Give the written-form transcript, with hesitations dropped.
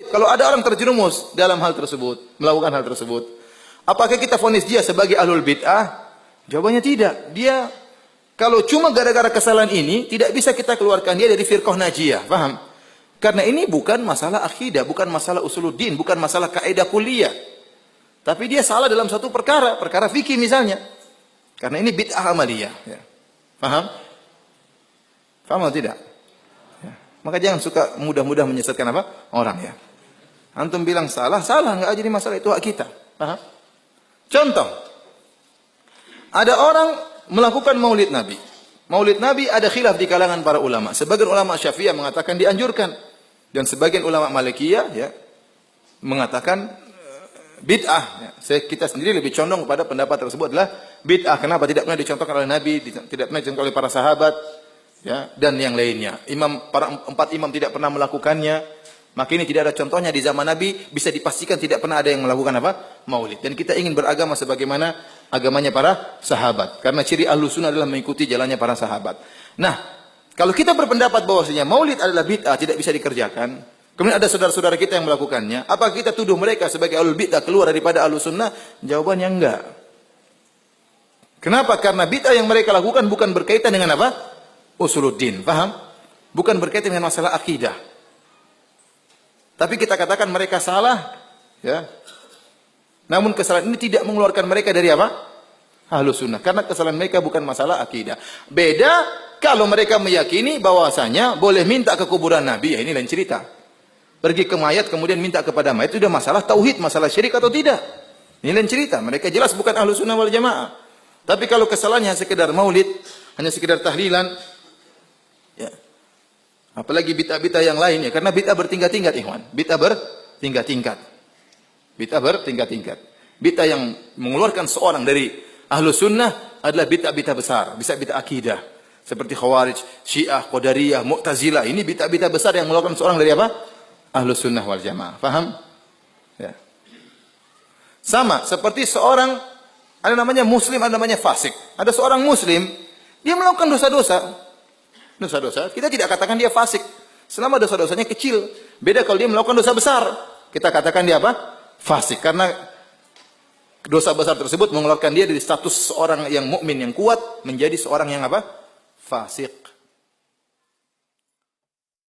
Kalau ada orang terjerumus dalam hal tersebut, melakukan hal tersebut, apakah kita vonis dia sebagai ahlul bid'ah? Jawabannya tidak. Dia kalau cuma gara-gara kesalahan ini, tidak bisa kita keluarkan dia dari firqah najiyah. Paham? Karena ini bukan masalah akidah, bukan masalah usuluddin, bukan masalah kaidah kuliah. Tapi dia salah dalam satu perkara, perkara fikih misalnya. Karena ini bid'ah amaliyah. Ya. Paham? Paham atau tidak? Ya. Maka jangan suka mudah-mudah menyesatkan apa? Orang ya. Antum bilang salah, enggak jadi masalah, itu hak kita. Paham? Contoh. Ada orang melakukan maulid Nabi. Maulid Nabi ada khilaf di kalangan para ulama. Sebagian ulama Syafi'iyah mengatakan dianjurkan. Dan sebagian ulama Malikiyah ya, mengatakan bid'ah. Ya. Kita sendiri lebih condong kepada pendapat tersebut adalah bid'ah. Kenapa? Tidak pernah dicontohkan oleh Nabi, tidak pernah dicontohkan oleh para sahabat, ya, dan yang lainnya. Empat imam tidak pernah melakukannya. Maka ini tidak ada contohnya di zaman Nabi, bisa dipastikan tidak pernah ada yang melakukan apa? Maulid. Dan kita ingin beragama sebagaimana agamanya para sahabat. Karena ciri Ahlus Sunnah adalah mengikuti jalannya para sahabat. Nah, kalau kita berpendapat bahwasanya maulid adalah bid'ah, tidak bisa dikerjakan, kemudian ada saudara-saudara kita yang melakukannya, apakah kita tuduh mereka sebagai ahlul bid'ah keluar daripada Ahlus Sunnah? Jawabannya enggak. Kenapa? Karena bid'ah yang mereka lakukan bukan berkaitan dengan apa? Usuluddin. Paham? Bukan berkaitan dengan masalah akidah. Tapi kita katakan mereka salah, ya. Namun kesalahan ini tidak mengeluarkan mereka dari apa? Ahlus Sunnah. Karena kesalahan mereka bukan masalah akidah. Beda kalau mereka meyakini bahwasanya boleh minta ke kuburan Nabi, ya ini lain cerita. Pergi ke mayat kemudian minta kepada mayat, itu sudah masalah tauhid, masalah syirik atau tidak. Ini lain cerita. Mereka jelas bukan Ahlus Sunnah wal Jamaah. Tapi kalau kesalahannya sekedar maulid, hanya sekedar tahlilan, ya. Apalagi bid'ah-bid'ah yang lain ya, karena bid'ah bertingkat-tingkat, ikhwan. Bid'ah bertingkat-tingkat. Bid'ah bertingkat-tingkat. Bid'ah yang mengeluarkan seorang dari Ahlus Sunnah adalah bid'ah-bid'ah besar, bisa bid'ah akidah. Seperti Khawarij, Syiah, Qadariyah, Mu'tazilah. Ini bid'ah-bid'ah besar yang mengeluarkan seorang dari apa? Ahlus Sunnah wal Jamaah. Paham? Ya. Sama seperti seorang, ada namanya muslim, ada namanya fasik. Ada seorang muslim, dia melakukan dosa-dosa. Dosa-dosa, kita tidak katakan dia fasik. Selama dosa-dosanya kecil. Beda kalau dia melakukan dosa besar. Kita katakan dia apa? Fasik. Karena dosa besar tersebut mengeluarkan dia dari status seorang yang mukmin yang kuat menjadi seorang yang apa? Fasik.